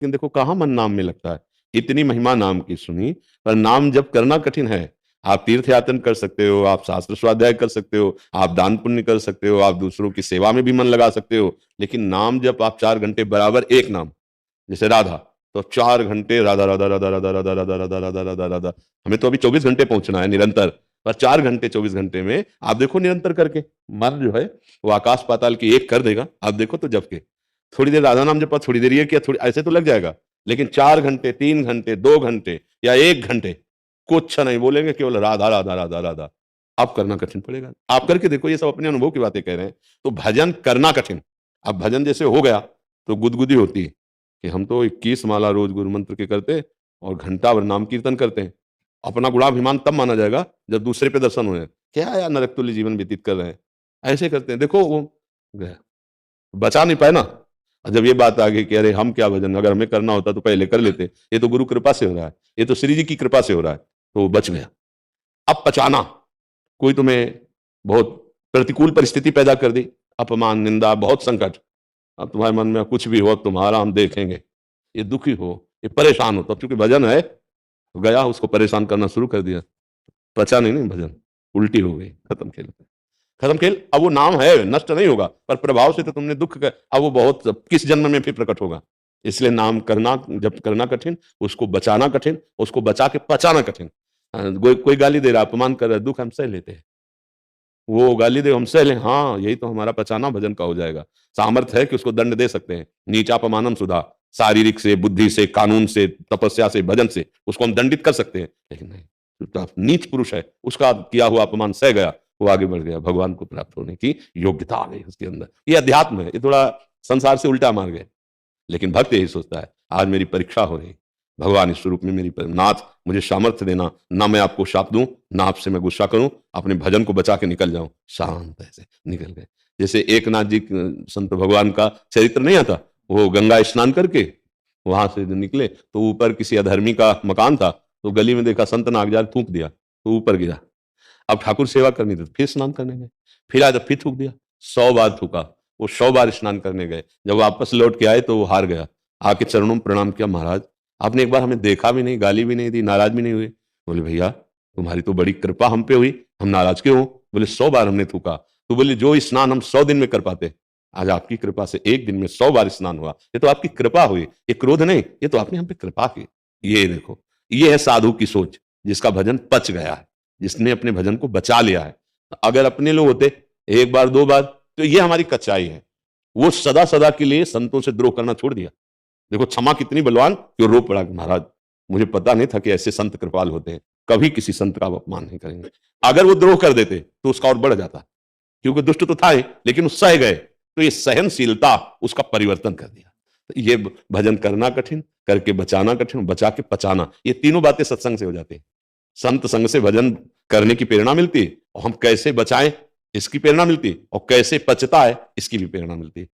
लेकिन देखो कहाँ मन नाम में लगता है। इतनी महिमा नाम की सुनी, पर नाम जप करना कठिन है। आप तीर्थ यातन कर सकते हो, आप शास्त्र स्वाध्याय कर सकते हो, आप दान पुण्य कर सकते हो, आप दूसरों की सेवा में भी मन लगा सकते हो, लेकिन नाम जप आप 4 घंटे बराबर एक नाम, जैसे राधा, तो 4 घंटे राधा राधा राधा राधा राधा राधा राधा राधा राधा राधा। हमें तो अभी 24 घंटे पहुंचना है निरंतर, पर 4 घंटे 24 घंटे में आप देखो निरंतर करके मन जो है वो आकाश पाताल की एक कर देगा। आप देखो तो जब के थोड़ी देर राधा नाम जपा, थोड़ी देर ये किया, थोड़ी ऐसे तो लग जाएगा, लेकिन 4 घंटे, 3 घंटे, 2 घंटे या 1 घंटे कुछ नहीं बोलेंगे, केवल राधा राधा राधा राधा। अब करना कठिन पड़ेगा। आप करके देखो, ये सब अपने अनुभव की बातें कह रहे हैं। तो भजन करना कठिन। अब भजन जैसे हो गया तो गुदगुदी होती है कि हम तो 21 माला रोज गुरु मंत्र के करते और घंटा भर नाम कीर्तन करते हैं। अपना गुणाभिमान तब माना जाएगा जब दूसरे पे दर्शन हो, क्या यार नरक तुल्य जीवन व्यतीत कर रहे हैं, ऐसे करते हैं। देखो वो गया, बचा नहीं पाए ना। जब ये बात आ गई कि अरे हम क्या भजन, अगर हमें करना होता तो पहले कर लेते, ये तो गुरु कृपा से हो रहा है, ये तो श्री जी की कृपा से हो रहा है, तो वो बच गया। अब पचाना, कोई तुम्हें बहुत प्रतिकूल परिस्थिति पैदा कर दी, अपमान, निंदा, बहुत संकट, अब तुम्हारे मन में कुछ भी हो, तुम्हारा हम देखेंगे, ये दुखी हो, ये परेशान हो, तो क्योंकि भजन है तो गया उसको परेशान करना शुरू कर दिया। पचा नहीं भजन, उल्टी हो गई, खत्म खेल, खत्म खेल। अब वो नाम है, नष्ट नहीं होगा, पर प्रभाव से तो तुमने दुख कर, अब वो बहुत किस जन्म में फिर प्रकट होगा। इसलिए नाम करना जब करना कठिन, उसको बचाना कठिन, उसको बचा के पचाना कठिन। कोई गाली दे रहा, अपमान कर रहा है, दुख हम सह लेते हैं। वो गाली दे हम सह लें, हाँ यही तो हमारा पचाना भजन का हो जाएगा। सामर्थ्य है कि उसको दंड दे सकते हैं, नीचापमानम सुधा, शारीरिक से, बुद्धि से, कानून से, तपस्या से, भजन से उसको हम दंडित कर सकते हैं, लेकिन नहीं, तो नीच पुरुष है, उसका किया हुआ अपमान सह गया, वो आगे बढ़ गया, भगवान को प्राप्त होने की योग्यता आ गई उसके अंदर। ये अध्यात्म है, ये थोड़ा संसार से उल्टा मार्ग है, लेकिन भक्त यही सोचता है आज मेरी परीक्षा हो रही, भगवान इस स्वरूप में मेरी नाथ मुझे सामर्थ्य देना, ना मैं आपको शाप दूं, ना आपसे मैं गुस्सा करूं, अपने भजन को बचा के निकल जाऊं। शांत ऐसे निकल गए। जैसे एकनाथ जी संत भगवान का चरित्र नहीं आता, वो गंगा स्नान करके वहां से निकले तो ऊपर किसी अधर्मी का मकान था, तो गली में देखा संत नागजार थूक दिया तो ऊपर गिरा। अब ठाकुर सेवा करनी थी, फिर स्नान करने गए, फिर आज फिर थूक दिया, 100 बार थूका। वो 100 बार स्नान करने गए, जब वापस लौट के आए तो वो हार गया। आके चरणों में प्रणाम किया, महाराज आपने एक बार हमें देखा भी नहीं, गाली भी नहीं दी, नाराज भी नहीं हुए। बोले भैया तुम्हारी तो बड़ी कृपा हम पे हुई, हम नाराज क्यों हो? बोले 100 बार हमने थूका। तो बोले जो स्नान हम 100 दिन में कर पाते, आज आपकी कृपा से एक दिन में 100 बार स्नान हुआ, ये तो आपकी कृपा हुई, ये क्रोध नहीं, ये तो आपने हम पे कृपा की। ये देखो, ये है साधु की सोच, जिसका भजन पच गया है, जिसने अपने भजन को बचा लिया है। अगर अपने लोग होते 1 बार 2 बार, तो ये हमारी कच्चाई है। वो सदा सदा के लिए संतों से द्रोह करना छोड़ दिया। देखो क्षमा कितनी बलवान कि रो पड़ा कि महाराज मुझे पता नहीं था कि ऐसे संत कृपाल होते हैं, कभी किसी संत का अपमान नहीं करेंगे। अगर वो द्रोह कर देते तो उसका और बढ़ जाता, क्योंकि दुष्ट तो था ही, लेकिन वो सह गए, तो ये सहनशीलता उसका परिवर्तन कर दिया। तो ये भजन करना कठिन, करके बचाना कठिन, बचा के पचाना, ये तीनों बातें सत्संग से हो जाती है। संत संग से भजन करने की प्रेरणा मिलती है, और हम कैसे बचाएं इसकी प्रेरणा मिलती है, और कैसे पचता है इसकी भी प्रेरणा मिलती है।